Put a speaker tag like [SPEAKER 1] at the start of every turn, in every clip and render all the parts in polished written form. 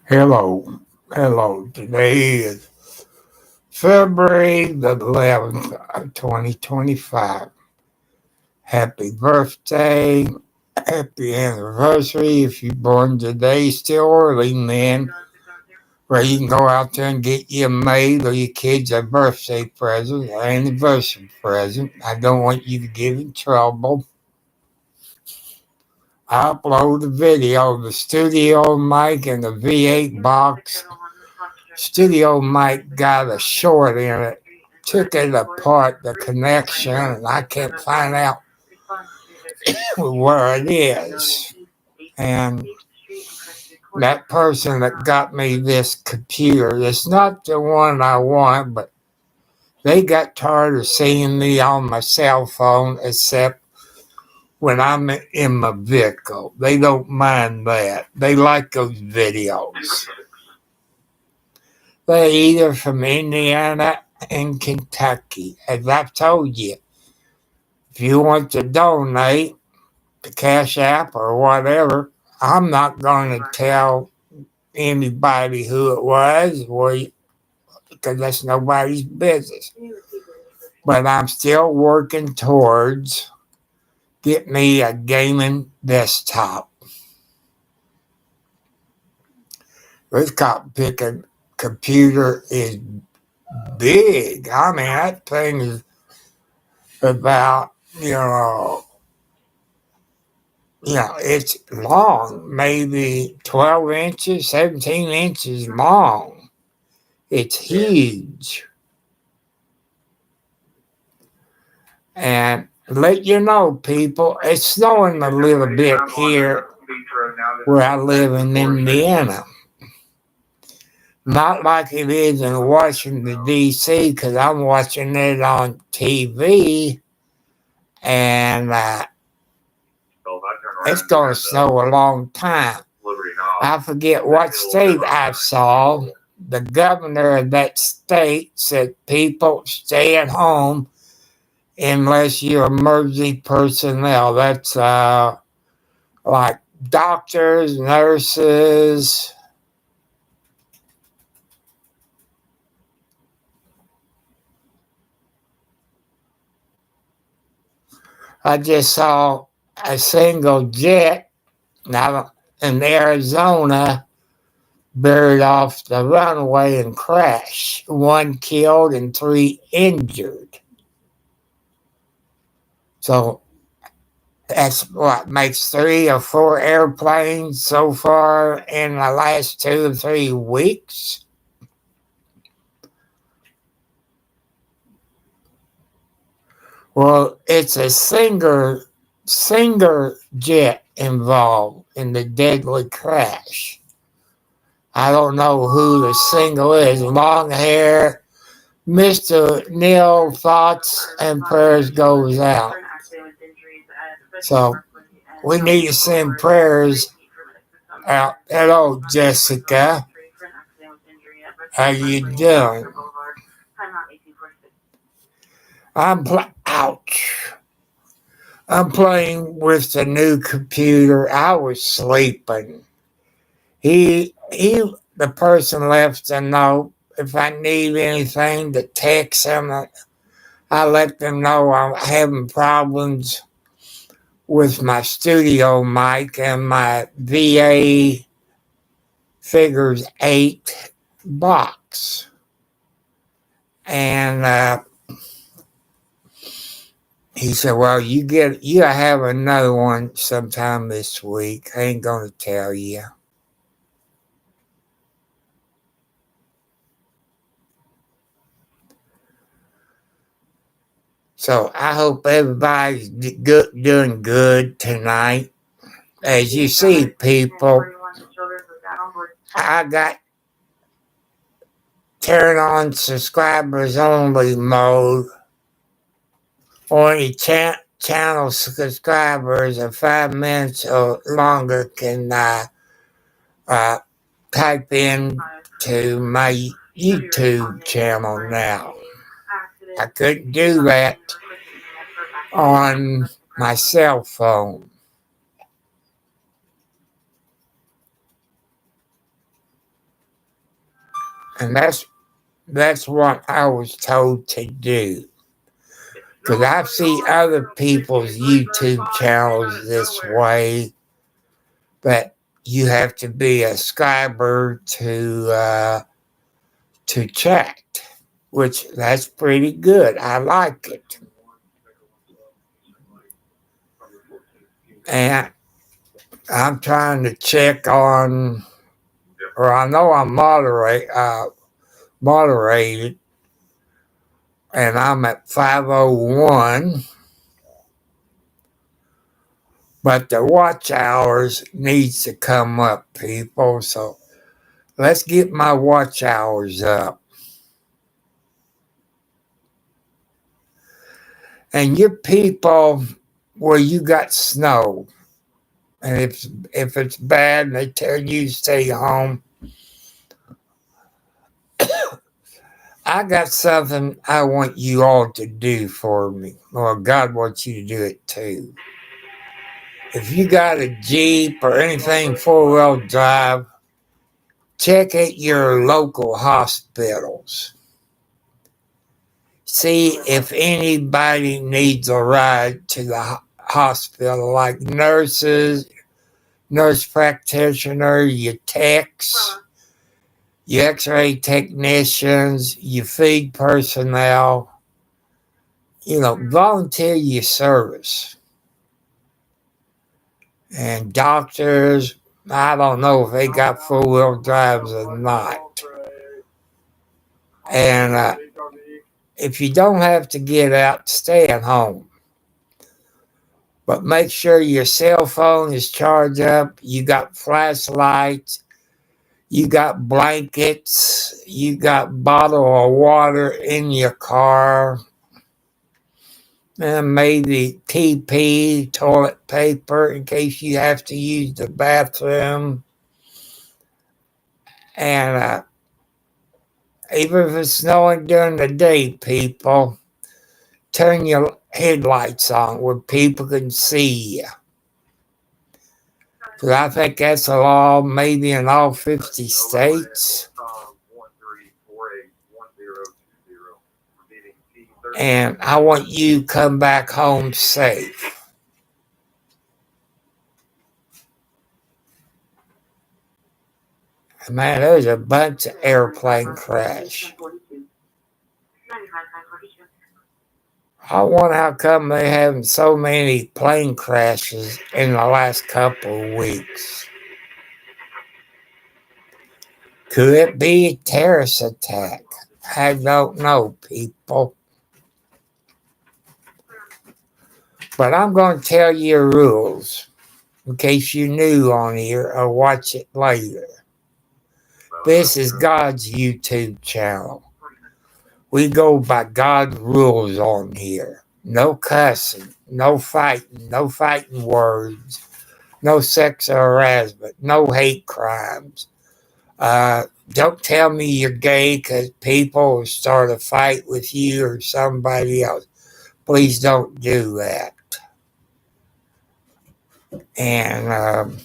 [SPEAKER 1] Hello. Hello. Today is February the 11th of 2025. Happy birthday. Happy anniversary. If you're born today, still early, man. Well, you can go out there and get your maid or your kids a birthday present or anniversary present. I don't want you to get in trouble. I upload the video, the studio mic and the V8 box. Studio mic got a short in it. Took it apart, the connection, and I can't find out where it is. And that person that got me this computer, it's not the one I want, but they got tired of seeing me on my cell phone, except when I'm in my vehicle. They don't mind that. They like those videos. They're either from Indiana and Kentucky. As I've told you, if you want to donate to Cash App or whatever, I'm not going to tell anybody who it was because that's nobody's business. But I'm still working towards getting me a gaming desktop. This picking computer is big. I mean, that thing is about, it's long, maybe 12 inches, 17 inches long. It's huge. And let you know, people, it's snowing a little bit here where I live in Indiana. Not like it is in Washington, D.C., because I'm watching it on TV, and it's going to snow a long time. I forget what state I saw. The governor of that state said, people, stay at home unless you're emergency personnel. That's like doctors, nurses. I just saw a single jet now in Arizona buried off the runway and crashed. 1 killed and 3 injured. So that's what makes 3 or 4 airplanes so far in the last 2 or 3 weeks. Well, it's a single jet involved in the deadly crash. I don't know who the single is. Long hair. Mr. Neil, thoughts and prayers goes out. So we need to send prayers out. Hello, Jessica. How you doing? Ouch. I'm playing with the new computer. I was sleeping. The person left a note. If I need anything to text them, I let them know I'm having problems with my studio mic and my VA Figures 8 box. And he said, well, you have another one sometime this week. I ain't going to tell you. So I hope everybody's doing good tonight. As you see, people, I got turn on subscribers only mode. Only channel subscribers of 5 minutes or longer can type in to my YouTube channel now. I couldn't do that on my cell phone. And that's what I was told to do. Because I see other people's YouTube channels this way, but you have to be a subscriber to chat, which that's pretty good. I like it. And I'm trying to check on, or I know I'm moderated, and I'm at 501. But the watch hours needs to come up, people. So let's get my watch hours up. And your people where you got snow, and if it's bad and they tell you to stay home, I got something I want you all to do for me. Or God wants you to do it too. If you got a Jeep or anything 4-wheel drive, check at your local hospitals. See if anybody needs a ride to the hospital, like nurses, nurse practitioner, your techs, your x-ray technicians, your feed personnel. Volunteer your service. And doctors, I don't know if they got 4-wheel drives or not. And if you don't have to get out, stay at home. But make sure your cell phone is charged up. You got flashlights. You got blankets. You got bottle of water in your car. And maybe TP, toilet paper, in case you have to use the bathroom. And even if it's snowing during the day, people, turn your headlights on where people can see you. Because I think that's a law maybe in all 50 states. And I want you to come back home safe. Man, there's a bunch of airplane crash. I wonder how come they having so many plane crashes in the last couple of weeks. Could it be a terrorist attack? I don't know, people. But I'm going to tell you rules in case you're new on here or watch it later. This is God's YouTube channel. We go by God's rules on here. No cussing, no fighting words, no sexual harassment, no hate crimes. Don't tell me you're gay because people will start a fight with you or somebody else. Please don't do that. And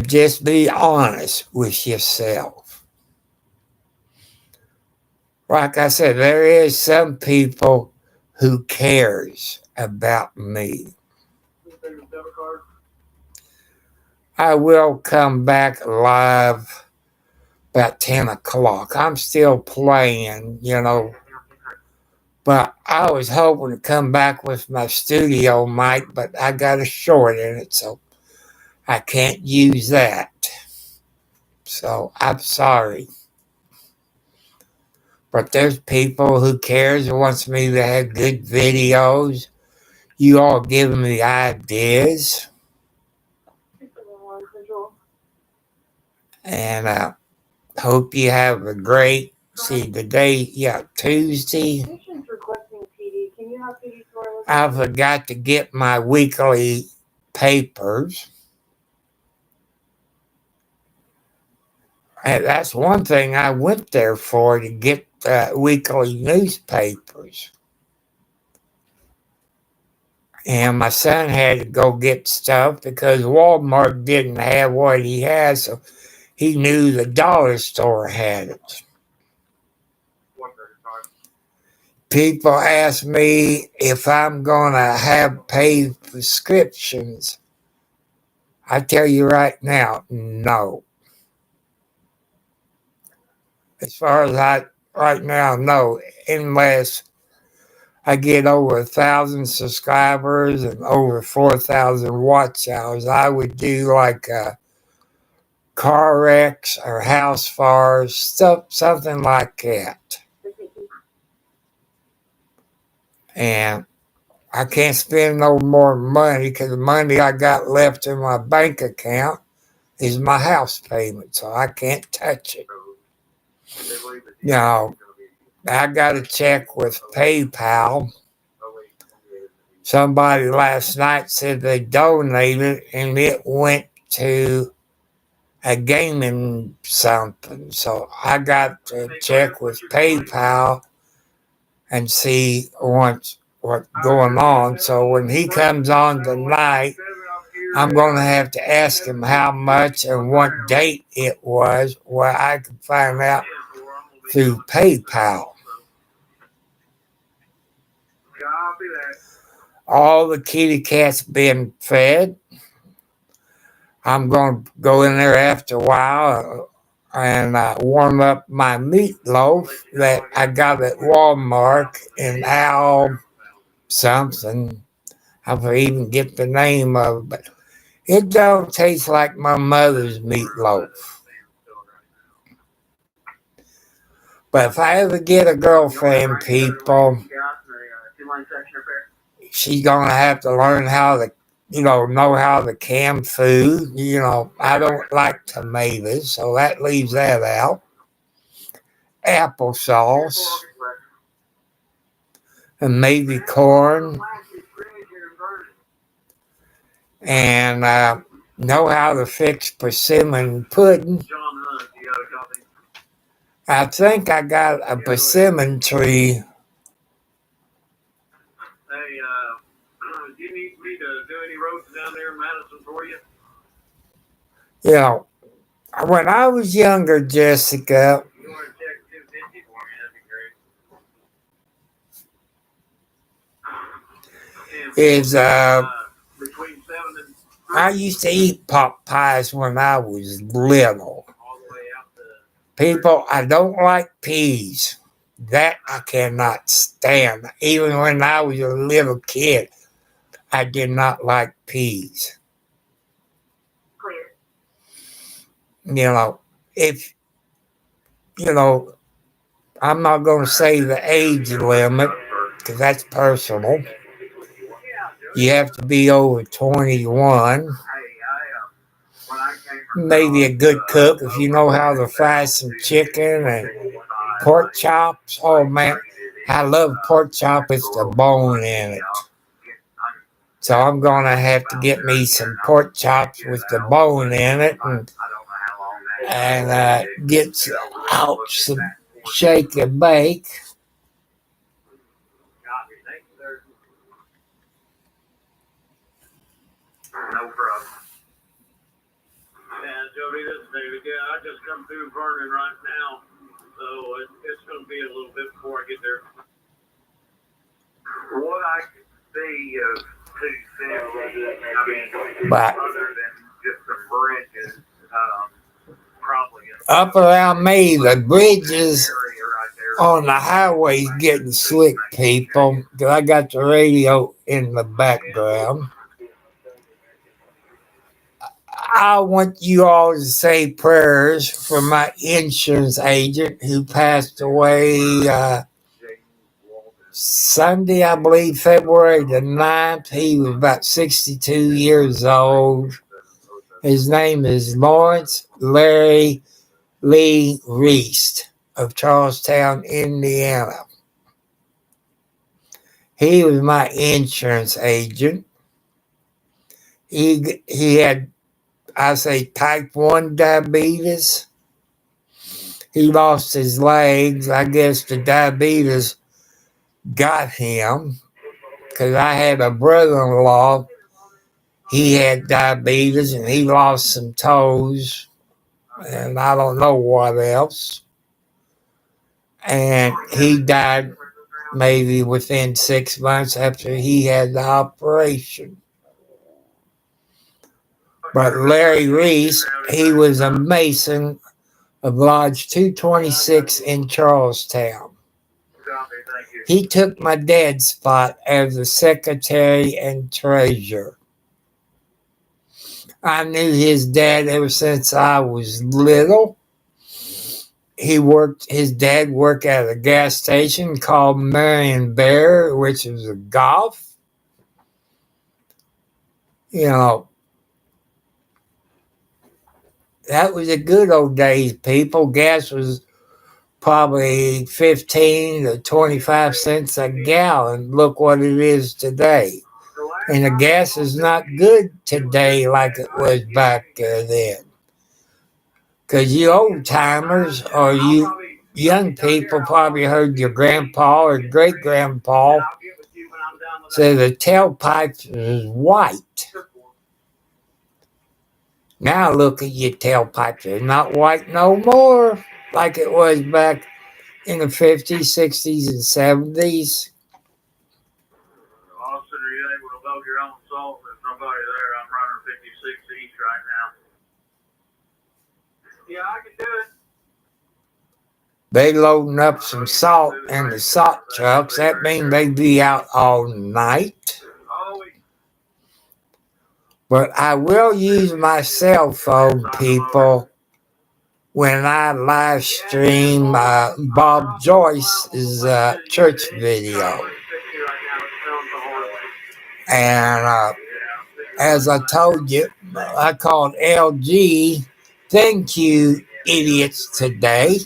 [SPEAKER 1] just be honest with yourself. Like I said, there is some people who cares about me. I will come back live about 10 o'clock. I'm still playing, But I was hoping to come back with my studio mic, but I got a short in it, so I can't use that. So I'm sorry. But there's people who cares and wants me to have good videos. You all giving me ideas. And hope you have a great, Tuesday. I forgot to get my weekly papers. And that's one thing I went there for, to get weekly newspapers. And my son had to go get stuff because Walmart didn't have what he had, so he knew the dollar store had it. People ask me if I'm going to have paid prescriptions. I tell you right now, no. As far as right now, no. Unless I get over 1,000 subscribers and over 4,000 watch hours, I would do like car wrecks or house fires, something like that. And I can't spend no more money because the money I got left in my bank account is my house payment, so I can't touch it. Now, I got a check with PayPal. Somebody last night said they donated and it went to a gaming something. So I got to check with PayPal and see what's going on. So when he comes on tonight, I'm going to have to ask him how much and what date it was, where I can find out through PayPal. All the kitty cats been fed. I'm going to go in there after a while and warm up my meatloaf that I got at Walmart in Al something. I forget even get the name of it, but it don't taste like my mother's meatloaf. But if I ever get a girlfriend, people, she's going to have to learn how to, know how to can food. I don't like tomatoes, so that leaves that out. Applesauce. And maybe corn. And know how to fix persimmon pudding. I think I got a persimmon tree.
[SPEAKER 2] Hey, do you need me to do any roads down there in Madison for you?
[SPEAKER 1] When I was younger, Jessica,
[SPEAKER 2] You want to check 250 for me? That'd be great.
[SPEAKER 1] is
[SPEAKER 2] Between 7 and
[SPEAKER 1] I used to eat pot pies when I was little.
[SPEAKER 2] all the way out to
[SPEAKER 1] People, I don't like peas. That I cannot stand. Even when I was a little kid, I did not like peas. If, I'm not going to say the age limit because that's personal. You have to be over 21. Maybe a good cook if you know how to fry some chicken and pork chops. Oh man, I love pork chop with the bone in it. So I'm gonna have to get me some pork chops with the bone in it and get out some shake and bake.
[SPEAKER 2] no problem. Yeah, Jody, this is David. Yeah, I just come through Vernon right now, so it's going to be a little bit before I get there. What I could see of 250,
[SPEAKER 1] But
[SPEAKER 2] other than just the bridges, probably
[SPEAKER 1] up around me, the bridges on the highway's getting slick, people. 'Cause I got the radio in the background. I want you all to say prayers for my insurance agent who passed away Sunday, I believe, February the 9th. He was about 62 years old. His name is Lawrence Larry Lee Reist of Charlestown, Indiana. He was my insurance agent. He had, I say, type 1 diabetes. he lost his legs. I guess the diabetes got him because I had a brother-in-law. He had diabetes and he lost some toes and I don't know what else. And he died maybe within 6 months after he had the operation. But Larry Reese, he was a Mason of Lodge 226 in Charlestown. He took my dad's spot as the secretary and treasurer. I knew his dad ever since I was little. His dad worked at a gas station called Marion Bear, which was a golf. You know, that was the good old days, people. Gas was probably 15 to 25 cents a gallon. Look what it is today. And the gas is not good today like it was back then. Because you old timers or you young people probably heard your grandpa or great grandpa say the tailpipe is white. Now look at your tailpipe. They're not white no more like it was back in the 50s, 60s, and 70s.
[SPEAKER 2] Austin, are you able to load your own salt? There's nobody there. I'm running 56 east right now. Yeah, I can do it.
[SPEAKER 1] They loading up some salt in the salt trucks. That means they be out all night. But I will use my cell phone, people, when I live stream Bob Joyce's church video. And as I told you, I called LG, thank you, idiots, today.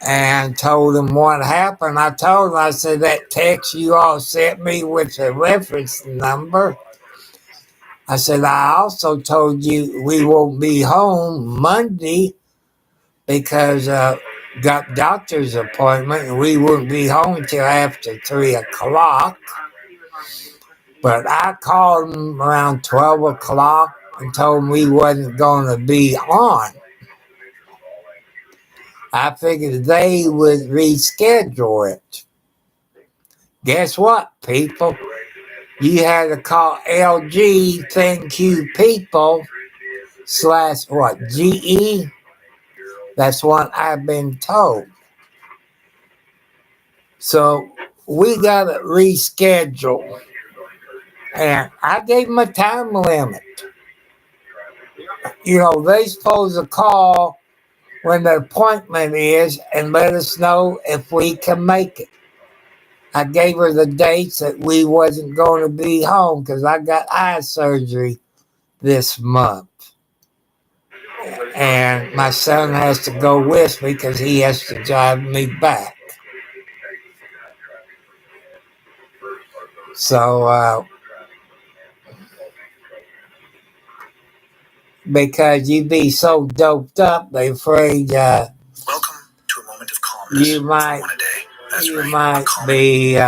[SPEAKER 1] And told them what happened. I told them, I said, that text you all sent me with the reference number. I said, I also told you we won't be home Monday because got doctor's appointment and we wouldn't be home till after 3 o'clock. But I called them around 12 o'clock and told them we wasn't going to be on. I figured they would reschedule it. Guess what, people? You had to call LG, thank you, people, / what, GE? That's what I've been told. So we got to reschedule. And I gave them a time limit. You know, they supposed to call when the appointment is and let us know if we can make it. I gave her the dates that we wasn't going to be home because I got eye surgery this month. And my son has to go with me because he has to drive me back. So, because you be so doped up, they afraid
[SPEAKER 3] welcome to a moment of calmness.
[SPEAKER 1] You might be,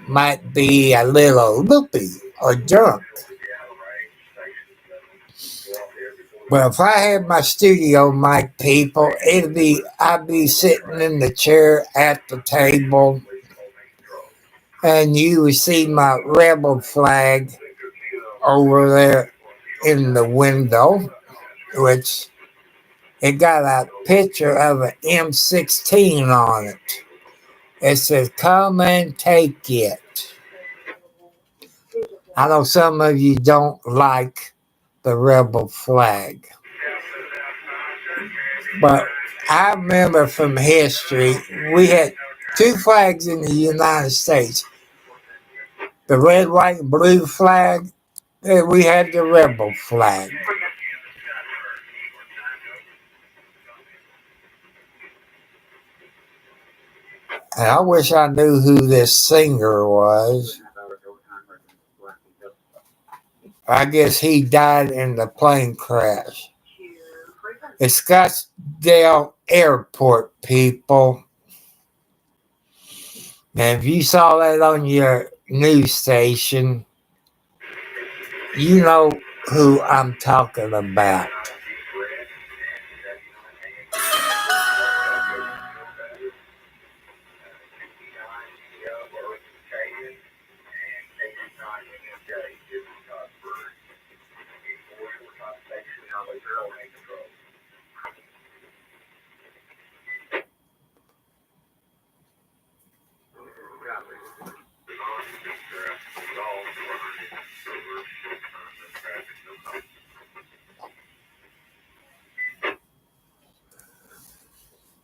[SPEAKER 1] might be a little loopy or drunk. But if I had my studio mic, people, I'd be sitting in the chair at the table, and you would see my rebel flag over there in the window, which it got a picture of an M16 on it. It says, come and take it. I know some of you don't like the rebel flag. But I remember from history, we had 2 flags in the United States. The red, white, and blue flag, and we had the rebel flag. And I wish I knew who this singer was. I guess he died in the plane crash. It's Scottsdale Airport, people. And if you saw that on your news station, you know who I'm talking about.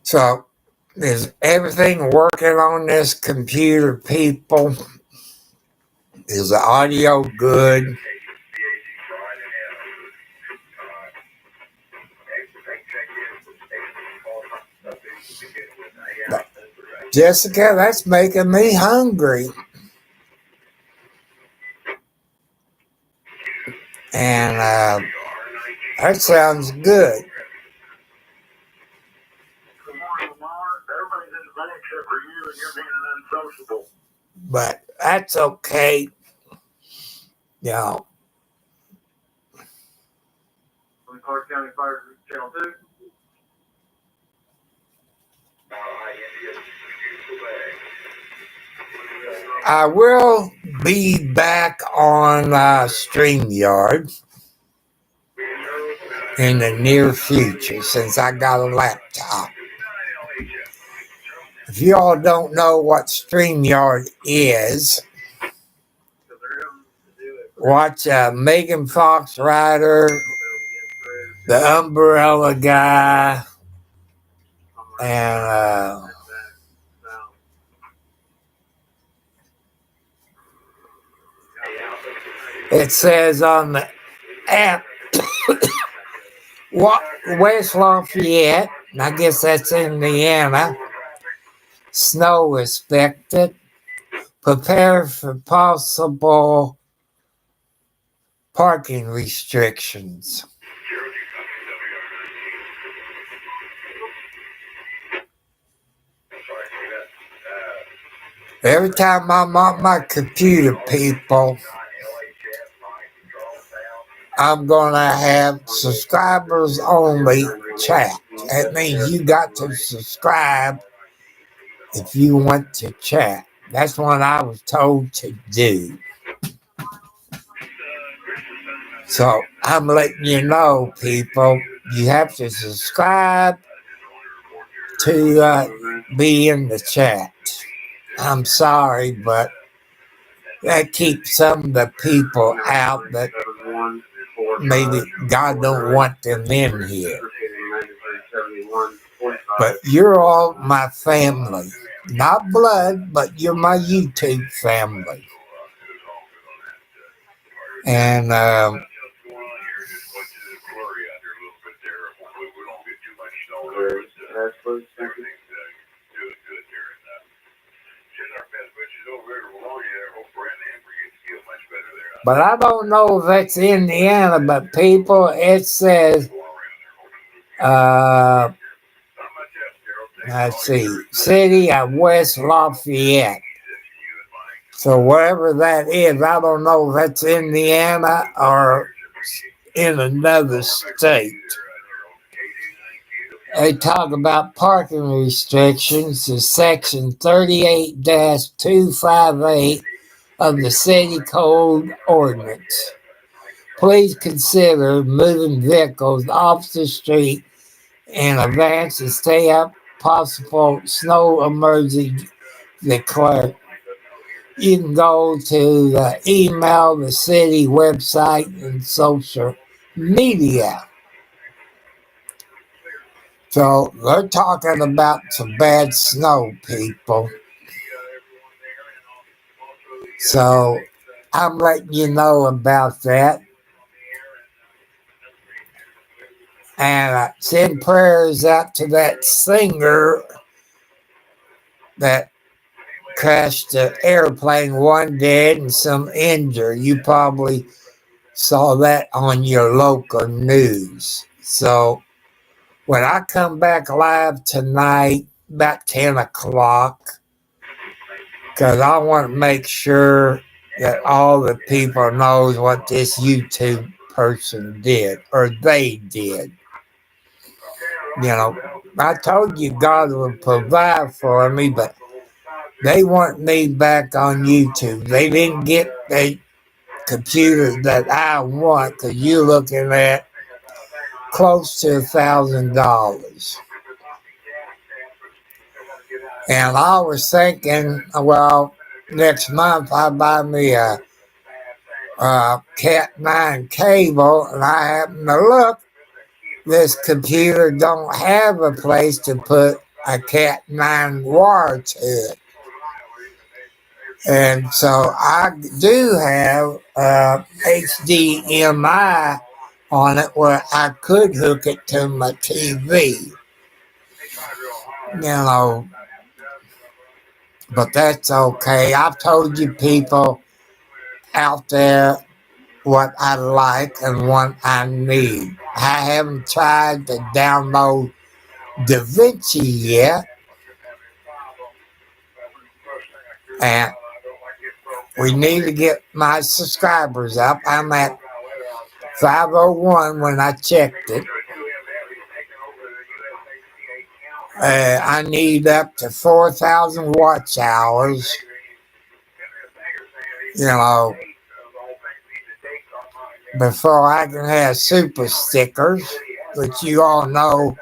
[SPEAKER 1] So, is everything working on this computer, people? Is the audio good? Jessica, that's making me hungry. And that sounds good. But that's okay. You know.
[SPEAKER 2] Clark County Fire Channel 2.
[SPEAKER 1] I will be back on StreamYard in the near future since I got a laptop. If you all don't know what StreamYard is, watch Megan Fox Rider, the Umbrella Guy, and it says on the app, West Lafayette, and I guess that's Indiana, snow expected. Prepare for possible parking restrictions. Every time I'm on my computer, people, I'm going to have subscribers only chat. That means you got to subscribe if you want to chat. That's what I was told to do. So I'm letting you know, people, you have to subscribe to be in the chat. I'm sorry, but that keeps some of the people out that maybe God don't want them in here. But you're all my family. Not blood, but you're my YouTube family. And but I don't know if that's Indiana, but people, it says, let's see, City of West Lafayette. So wherever that is, I don't know if that's Indiana or in another state. They talk about parking restrictions to Section 38-258 of the City Code Ordinance. Please consider moving vehicles off the street in advance to stay up possible snow emergency declared. You can go to the email, the city website, and social media. So they're talking about some bad snow, people. So I'm letting you know about that. And send prayers out to that singer that crashed the airplane, one dead and some injured. You probably saw that on your local news. So when I come back live tonight, about 10 o'clock, because I want to make sure that all the people knows what this YouTube person did, or they did. You know, I told you God would provide for me, but they want me back on YouTube. They didn't get the computer that I want, because you're looking at close to $1,000. And I was thinking, well, next month I buy me a Cat 9 cable, and I happen to look, this computer don't have a place to put a Cat 9 wire to it. And so I do have HDMI on it where I could hook it to my TV. You know, but that's okay. I've told you people out there what I like and what I need. I haven't tried to download DaVinci yet. And we need to get my subscribers up. I'm at 501 when I checked it. I need up to 4,000 watch hours. You know, before I can have super stickers, which you all know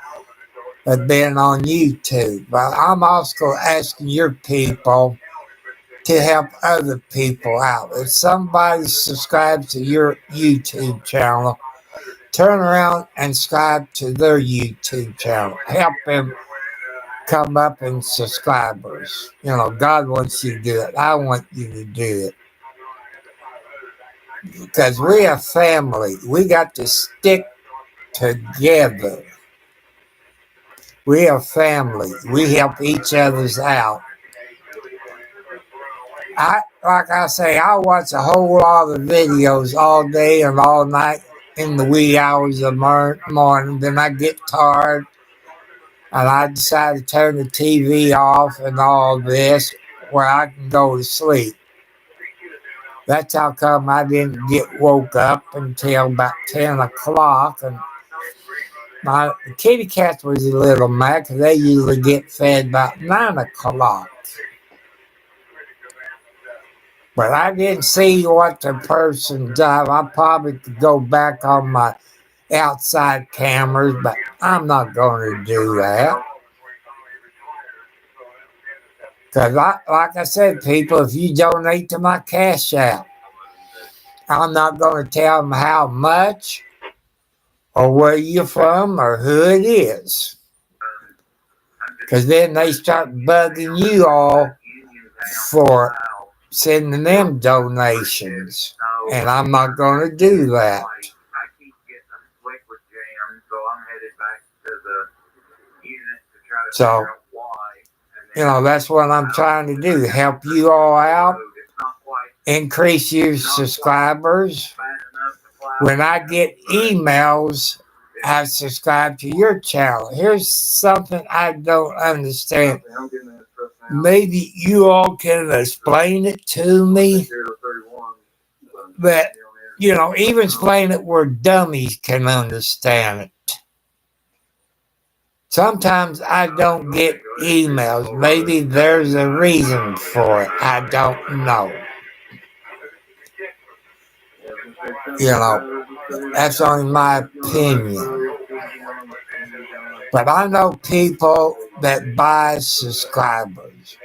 [SPEAKER 1] have been on YouTube. But I'm also asking your people to help other people out. If somebody subscribes to your YouTube channel, turn around and subscribe to their YouTube channel. Help them come up in subscribers. You know, God wants you to do it. I want you to do it. Because we are family. We got to stick together. We are family. We help each other's out. Like I say, I watch a whole lot of videos all day and all night in the wee hours of the morning. Then I get tired and I decide to turn the TV off and all this where I can go to sleep. That's how come I didn't get woke up until about 10 o'clock. And my kitty cats was a little mad because they usually get fed about 9 o'clock. But I didn't see what the person done. I probably could go back on my outside cameras, but I'm not going to do that. Because, like I said, people, if you donate to my Cash App, I'm not going to tell them how much or where you're from or who it is. Because then they start bugging you all for sending them donations. And I'm not going to do that. So, you know, that's what I'm trying to do. Help you all out. Increase your subscribers. When I get emails, I subscribe to your channel. Here's something I don't understand. Maybe you all can explain it to me. That, you know, even explain it where dummies can understand it. Sometimes I don't get emails. Maybe there's a reason for it. I don't know. You know, that's only my opinion. But I know people that buy subscribers.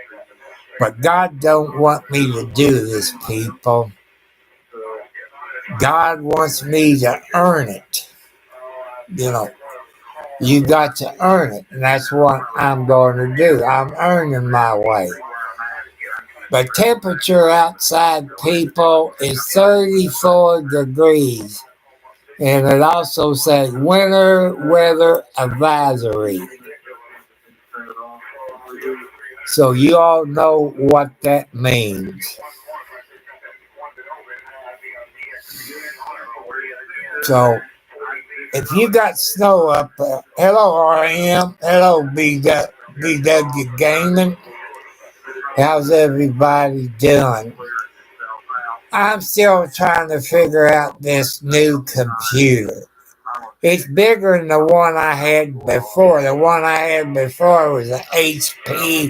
[SPEAKER 1] But God don't want me to do this, people. God wants me to earn it. You know, you got to earn it. And that's what I'm going to do. I'm earning my way. The temperature outside, people, is 34 degrees. And it also says winter weather advisory. So you all know what that means. So if you got snow up there, hello RM, hello BW Gaming. How's everybody doing? I'm still trying to figure out this new computer. It's bigger than the one I had before. The one I had before was an HP,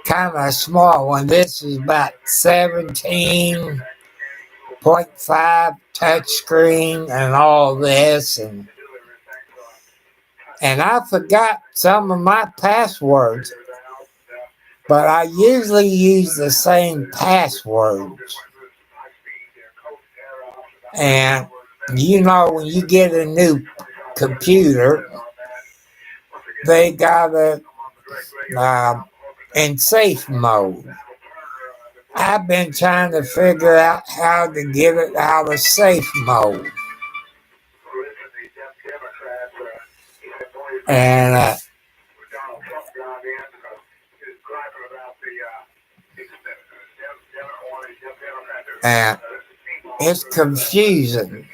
[SPEAKER 1] kind of a small one. This is about 17.5 touchscreen and all this. And I forgot some of my passwords, but I usually use the same passwords. And you know, when you get a new computer, they got it in safe mode. I've been trying to figure out how to get it out of safe mode. And it's confusing.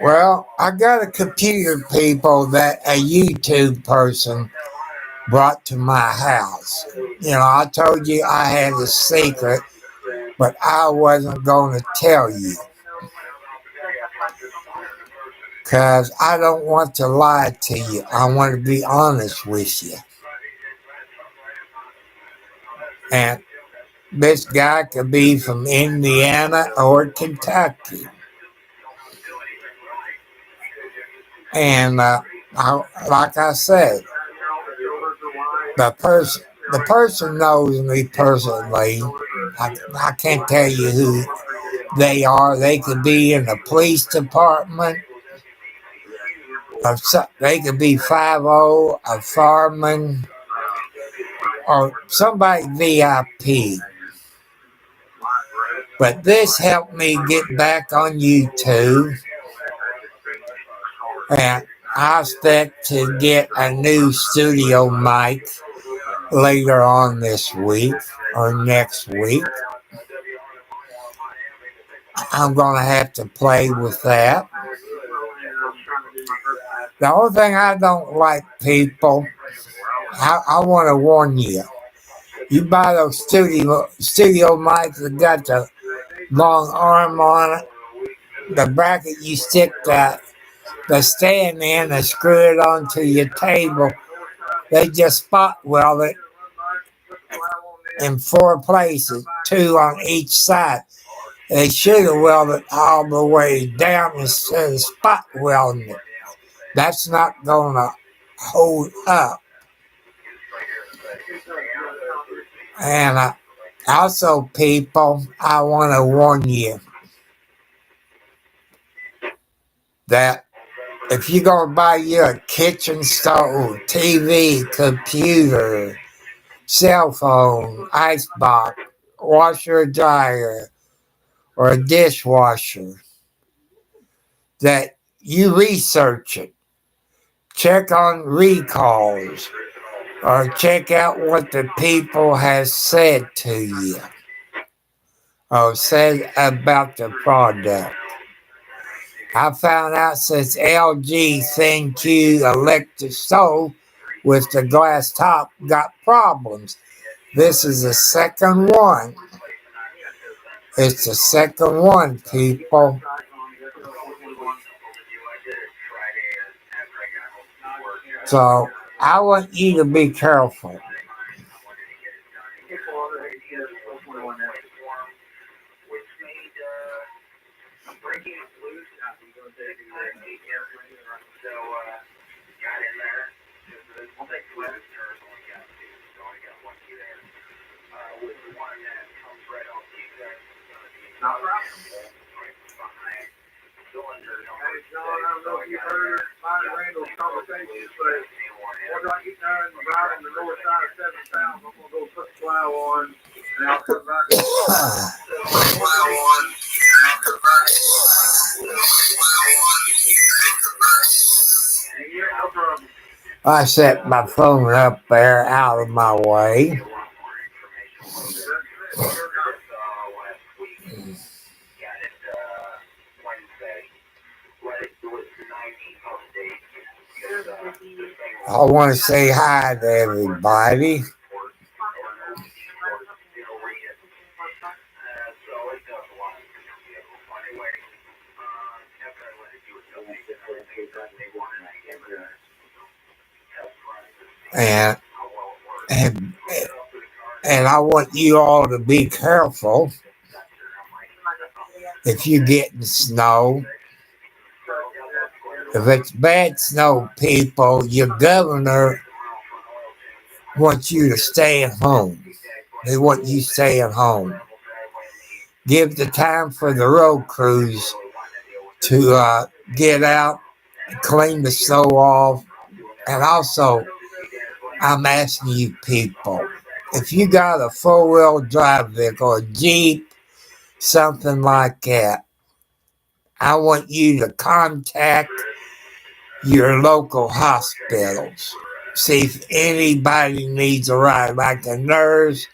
[SPEAKER 1] Well, I got a computer, people, that a YouTube person brought to my house. You know, I told you I had a secret, but I wasn't going to tell you. Because I don't want to lie to you. I want to be honest with you. And this guy could be from Indiana or Kentucky. And like I said, the person knows me personally. I can't tell you who they are. They could be in the police department. They could be 5-0, a fireman, or somebody VIP. But this helped me get back on YouTube. And I expect to get a new studio mic later on this week or next week. I'm going to have to play with that. The only thing I don't like, people, I want to warn you. You buy those studio mics that got the long arm on it, the bracket you stick the stand in and screw it onto your table. They just spot weld it in 4 places, 2 on each side. They should have welded it all the way down instead of spot welding it. That's not going to hold up. And also, people, I want to warn you that if you're going to buy you a kitchen stove, TV, computer, cell phone, icebox, washer, dryer, or a dishwasher, that you research it. Check on recalls, or check out what the people have said to you, or said about the product. I found out since LG ThinQ electric stove with the glass top got problems. This is the second one. It's the second one, people. So I want you to be careful.
[SPEAKER 2] John, I don't know if you heard mine and Randall's conversations, but once I get done riding the north side of 7th Town, I'm going to go put the plow on, and I'll come back.
[SPEAKER 1] I set my phone up there out of my way. I want to say hi to everybody. And and and I want you all to be careful if you get in snow. If it's bad snow, people, your governor wants you to stay at home. They want you to stay at home. Give the time for the road crews to get out, clean the snow off. And also, I'm asking you people, if you got a four-wheel drive vehicle, a Jeep, something like that, I want you to contact your local hospitals. See if anybody needs a ride, like a nurse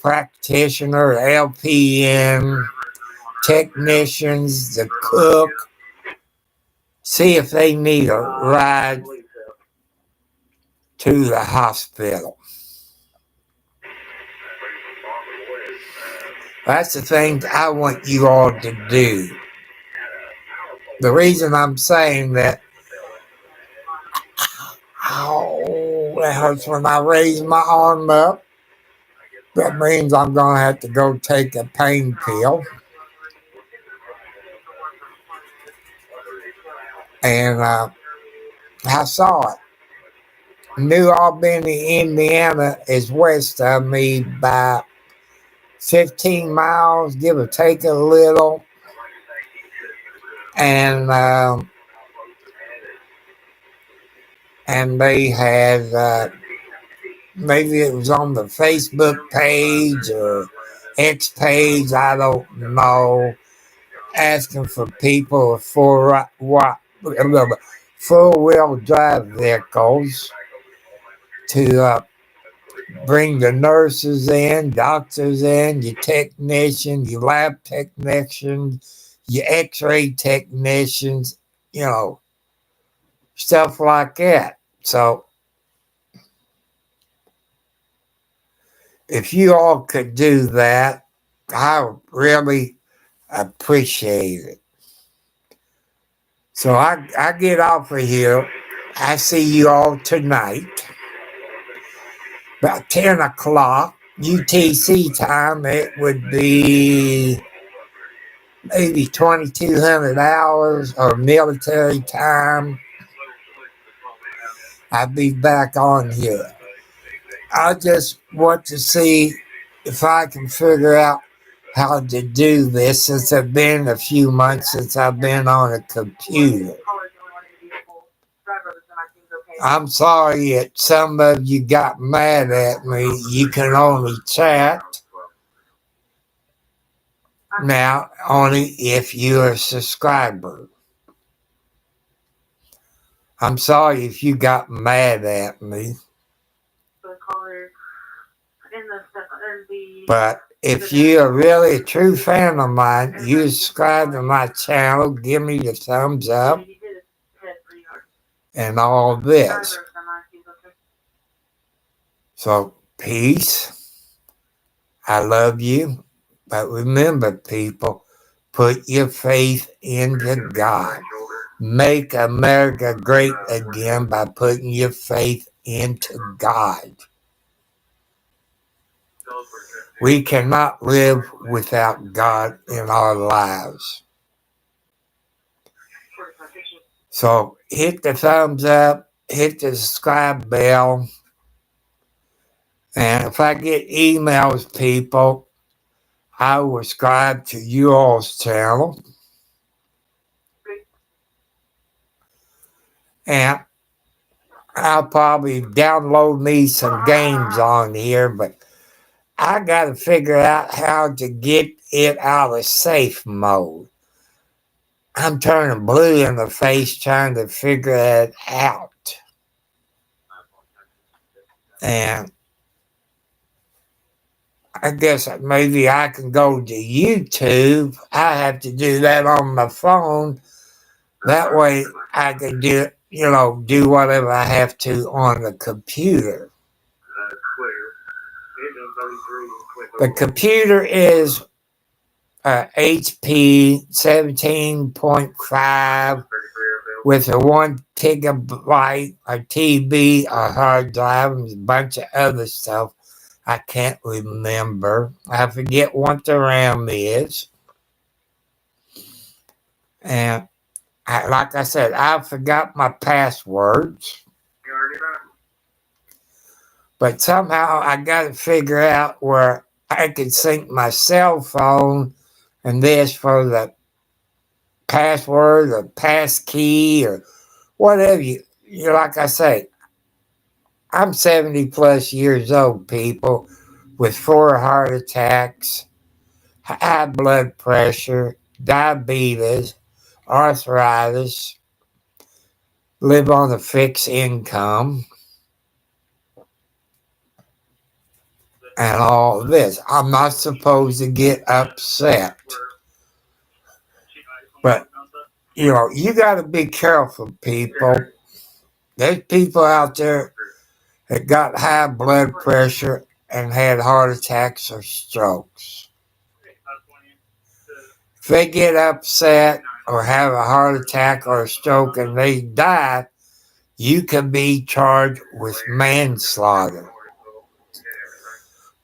[SPEAKER 1] practitioner, LPN, technicians, the cook. See if they need a ride to the hospital. That's the thing I want you all to do. The reason I'm saying that, that hurts when I raise my arm up. That means I'm going to have to go take a pain pill. And I saw it. New Albany, Indiana is west of me by 15 miles, give or take a little. And they had, maybe it was on the Facebook page or X page, I don't know, asking for people with four-wheel drive vehicles to bring the nurses in, doctors in, your technicians, your lab technicians, your x-ray technicians, stuff like that. So if you all could do that, I would really appreciate it. So I get off of here. I see you all tonight. About 10 o'clock UTC time. It would be maybe 2,200 hours or military time. I'll be back on here. I just want to see if I can figure out how to do this, since it's been a few months since I've been on a computer. I'm sorry that some of you got mad at me. You can only chat now, only if you're a subscriber. I'm sorry if you got mad at me. But if you're really a true fan of mine, you subscribe to my channel, give me the thumbs up, and all this. So, peace. I love you. But remember, people, put your faith into God. Make America great again by putting your faith into God. We cannot live without God in our lives. So hit the thumbs up, hit the subscribe bell. And if I get emails, people, I will subscribe to you all's channel. And I'll probably download me some games on here, but I got to figure out how to get it out of safe mode. I'm turning blue in the face trying to figure it out. And I guess maybe I can go to YouTube. I have to do that on my phone That way I can do whatever I have to on the computer. The computer is HP 17.5 with a 1 gigabyte a TB, a hard drive, and a bunch of other stuff I can't remember. I forget what the RAM is. And like I said, I forgot my passwords. But somehow I got to figure out where I can sync my cell phone and this for the password or passkey or whatever like I say, I'm 70 plus years old, people, with 4 heart attacks, high blood pressure, diabetes, arthritis, live on a fixed income, and all this. I'm not supposed to get upset. But, you got to be careful, people. There's people out there that got high blood pressure and had heart attacks or strokes. If they get upset or have a heart attack or a stroke and they die, you can be charged with manslaughter.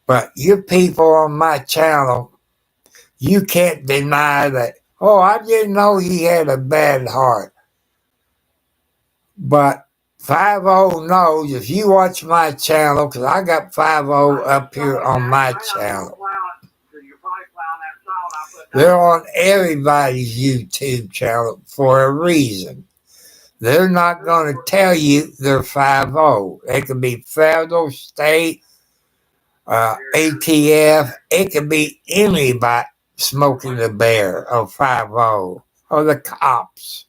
[SPEAKER 1] But you people on my channel, you can't deny that, oh, I didn't know he had a bad heart. But 50 knows, if you watch my channel, because I got 50 up here on my channel. They're on everybody's YouTube channel for a reason. They're not going to tell you they're 50. It could be federal, state, ATF. It could be anybody smoking the bear or 50 or the cops.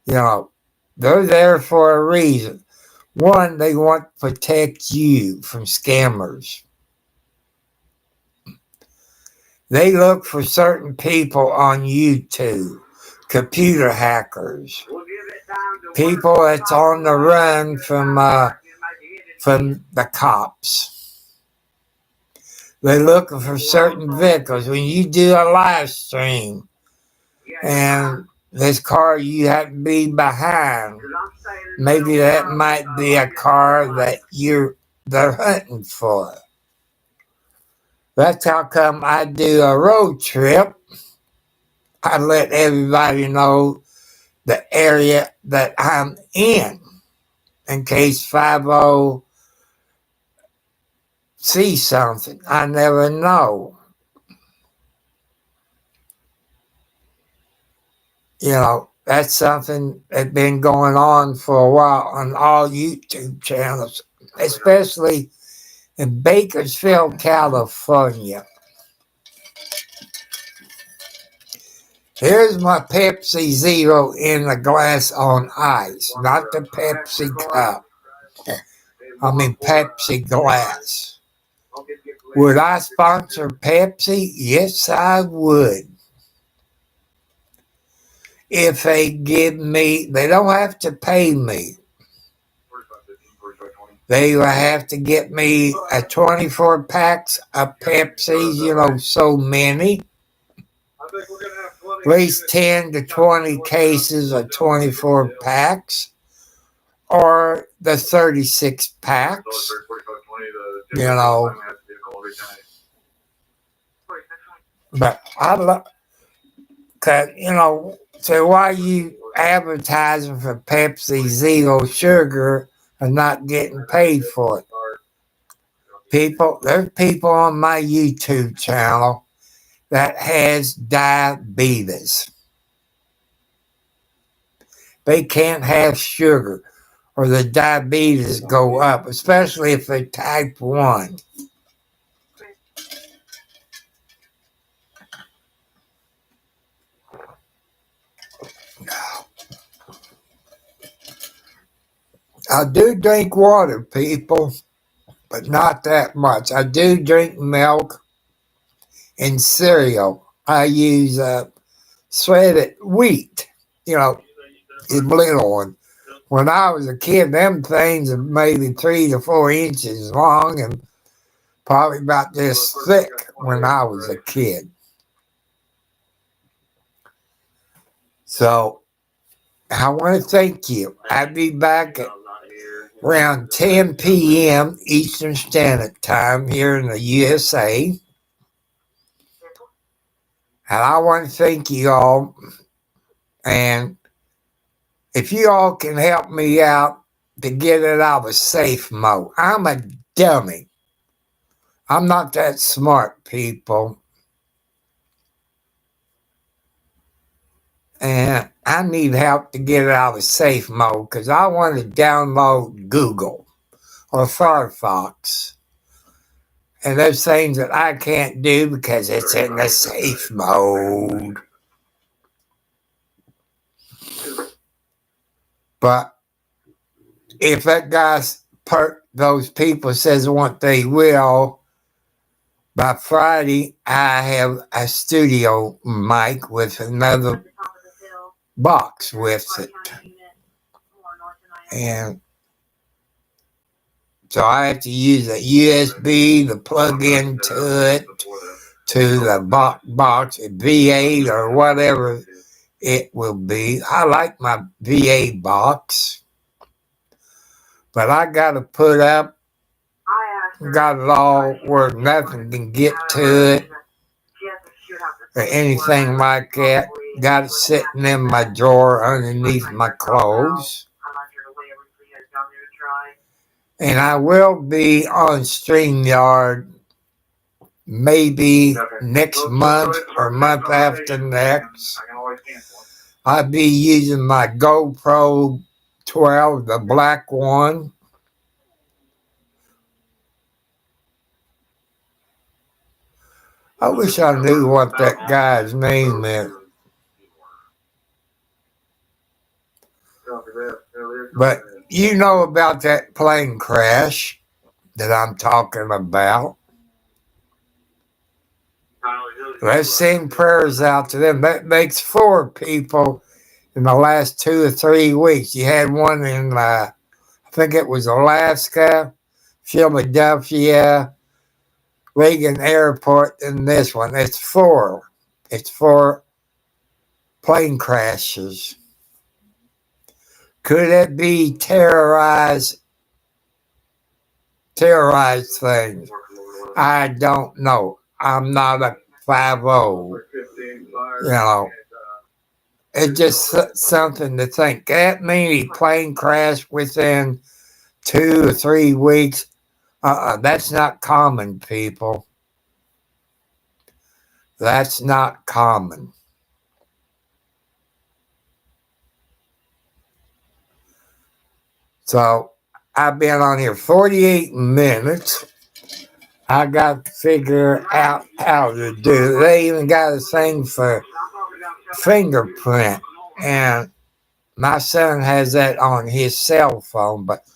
[SPEAKER 1] They're there for a reason. One, they want to protect you from scammers. They look for certain people on YouTube, computer hackers, people that's on the run from the cops. They're looking for certain vehicles. When you do a live stream and this car you have to be behind, maybe that might be a car that they're hunting for. That's how come I do a road trip. I let everybody know the area that I'm in case 50 see something. I never know. That's something that's been going on for a while on all YouTube channels, especially in Bakersfield, California. Here's my Pepsi Zero in the glass on ice, not the Pepsi cup. I mean Pepsi glass. Would I sponsor Pepsi? Yes, I would. If they give me, they don't have to pay me. They will have to get me a 24 packs of Pepsi, so many. At least 10 to 20 cases of 24 packs. Or the 36 packs. But I love, so why are you advertising for Pepsi Zero Sugar and not getting paid for it? There's people on my YouTube channel that has diabetes. They can't have sugar or the diabetes go up, especially if they're type 1. I do drink water, people, but not that much. I do drink milk and cereal. I use shredded wheat you know, his little one. When I was a kid, them things are maybe 3 to 4 inches long and probably about this thick when I was a kid. So I want to thank you. I'll be back at around 10 p.m. Eastern Standard Time here in the USA. And I want to thank you all. And if you all can help me out to get it out of safe mode. I'm a dummy. I'm not that smart, people. And I need help to get it out of safe mode because I want to download Google or Firefox. And there's things that I can't do because it's in the safe mode. But if that guy's those people says what they will, by Friday I have a studio mic with another box with it. And so I have to use a USB to plug into it, to the box, a V8 or whatever it will be. I like my V8 box, but I got to put up, got it all where nothing can get to it or anything like that. Got it sitting in my drawer underneath my clothes. And I will be on StreamYard maybe next month or month after next. I'll be using my GoPro 12, the black one. I wish I knew what that guy's name is. But you know about that plane crash that I'm talking about. Let's send prayers out to them. That makes 4 people in the last 2 or 3 weeks. You had one in, I think it was Alaska, Philadelphia, Reagan Airport, and this one. It's 4. It's 4 plane crashes. Could it be terrorized things? I don't know. I'm not a 5-0. You know, it's just something to think. That many plane crash within 2 or 3 weeks. That's not common, people. That's not common. So I've been on here 48 minutes. I got to figure out how to do it. They even got a thing for fingerprint. And my son has that on his cell phone. But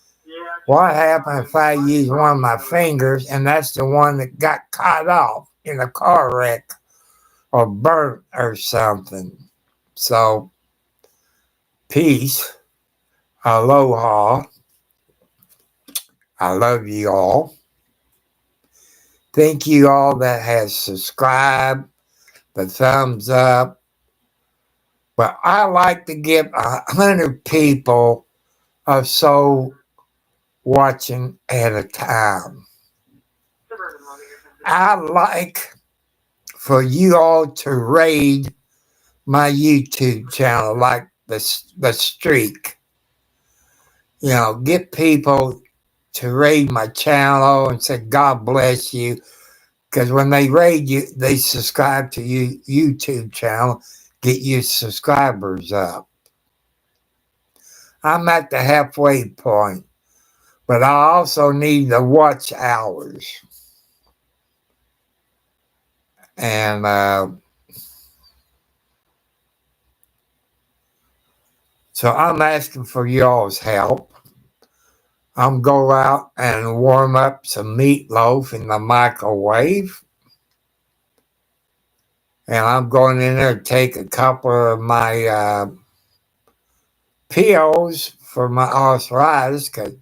[SPEAKER 1] what happens if I use one of my fingers and that's the one that got cut off in a car wreck or burnt or something? So, peace. Aloha. I love you all. Thank you all that has subscribed, the thumbs up. But I like to give 100 people or so watching at a time. I like for you all to raid my YouTube channel like the streak. You know, get people to raid my channel and say, God bless you. Because when they raid you, they subscribe to you YouTube channel, get your subscribers up. I'm at the halfway point, but I also need the watch hours. And so I'm asking for y'all's help. I'm going to go out and warm up some meatloaf in the microwave. And I'm going in there to take a couple of my pills for my arthritis because,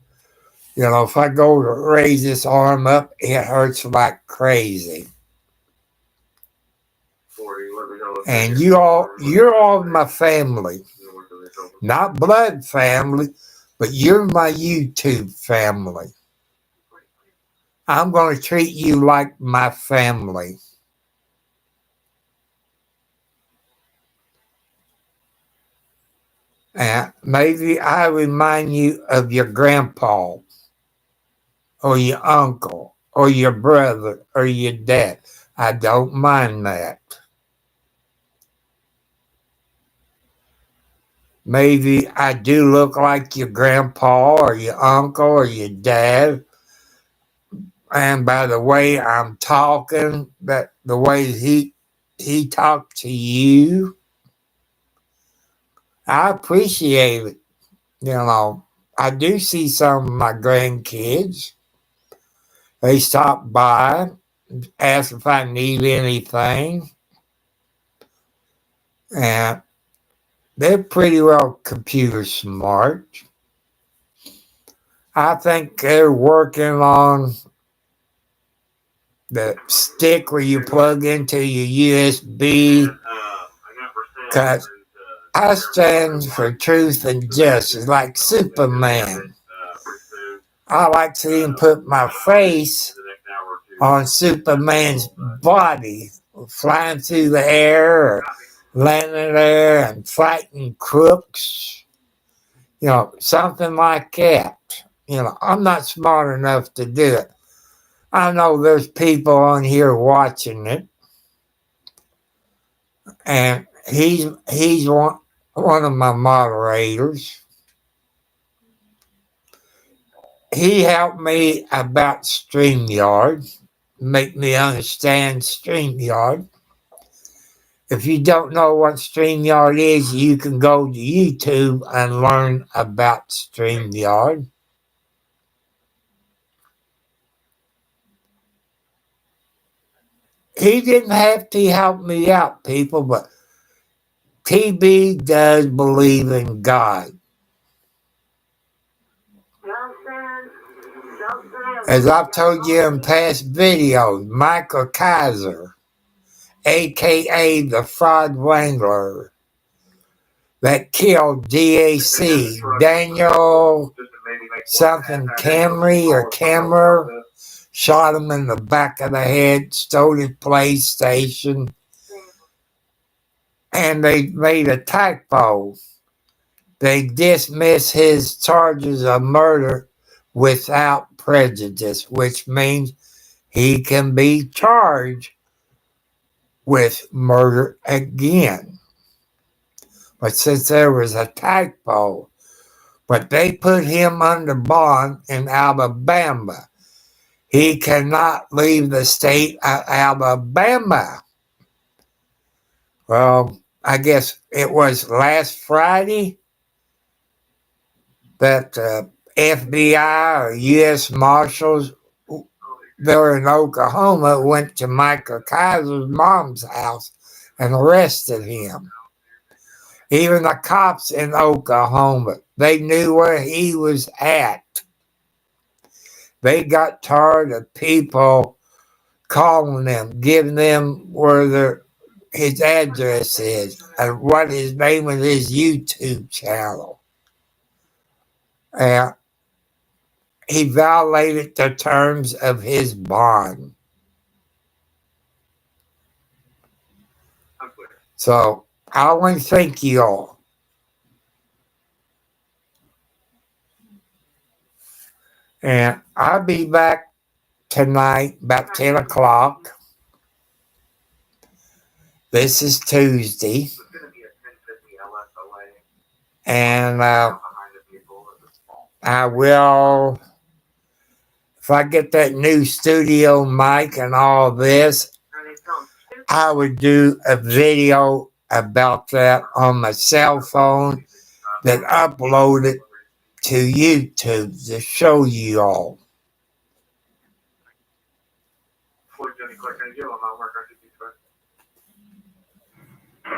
[SPEAKER 1] if I go to raise this arm up, it hurts like crazy. And you're all my family. Not blood family, but you're my YouTube family. I'm going to treat you like my family. And maybe I remind you of your grandpa, or your uncle, or your brother, or your dad. I don't mind that. Maybe I do look like your grandpa, or your uncle, or your dad. And by the way I'm talking, that the way he talked to you, I appreciate it. I do see some of my grandkids. They stop by, ask if I need anything, and they're pretty well computer smart. I think they're working on the stick where you plug into your USB, because I stand for truth and justice, like Superman. I like to see him put my face on Superman's body, flying through the air or landing there and fighting crooks, something like that. I'm not smart enough to do it. I know there's people on here watching it, and he's one of my moderators. He helped me about StreamYard, make me understand StreamYard. If you don't know what StreamYard is, you can go to YouTube and learn about StreamYard. He didn't have to help me out, people, but TB does believe in God. As I've told you in past videos, Michael Kaiser, a.k.a. the Fraud Wrangler, that killed DAC, Daniel something Camera, shot him in the back of the head, stole his PlayStation, and they made a typo. They dismissed his charges of murder without prejudice, which means he can be charged with murder again. But since there was a typo, but they put him under bond in Alabama. He cannot leave the state of Alabama. Well, I guess it was last Friday that FBI or U.S. Marshals that were in Oklahoma went to Michael Kaiser's mom's house and arrested him. Even the cops in Oklahoma, they knew where he was at. They got tired of people calling them, giving them where his address is and what his name of his YouTube channel. And he violated the terms of his bond. So I want to thank you all. And I'll be back tonight about 10 o'clock. This is Tuesday. And I will, if I get that new studio mic and all this, I would do a video about that on my cell phone, then upload it to YouTube to show you all.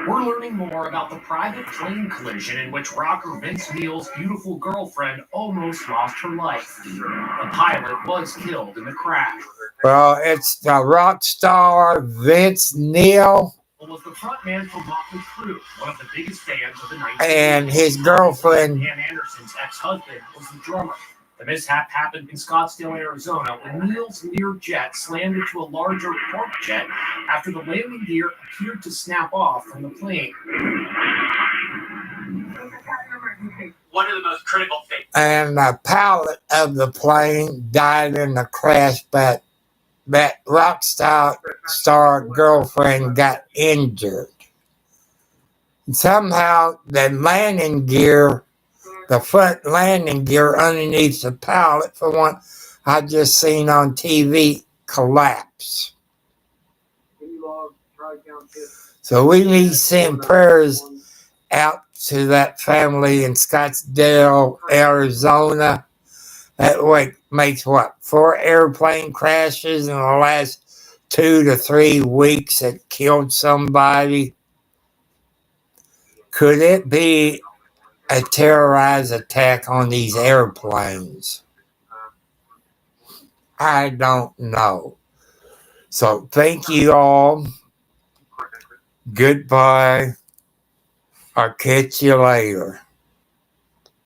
[SPEAKER 4] We're learning more about the private plane collision in which rocker Vince Neil's beautiful girlfriend almost lost her life. The pilot was killed in the crash.
[SPEAKER 1] Well, it's the rock star Vince Neil
[SPEAKER 4] Was the frontman for Motley Crue, one of the biggest bands of the 1980s.
[SPEAKER 1] and his girlfriend.
[SPEAKER 4] Dan Anderson's ex-husband was the drummer. The mishap happened in Scottsdale, Arizona, when Neil's Learjet slammed into a larger corp jet after the landing gear appeared to snap off from the plane. One of the most critical things.
[SPEAKER 1] And the pilot of the plane died in the crash, but that rock star girlfriend got injured. And somehow the landing gear, the front landing gear underneath the pilot, for one I just seen on TV, collapse. So we need to send prayers out to that family in Scottsdale, Arizona. That makes 4 airplane crashes in the last 2 to 3 weeks that killed somebody. Could it be a terrorized attack on these airplanes? I don't know. So thank you all. Goodbye. I'll catch you later.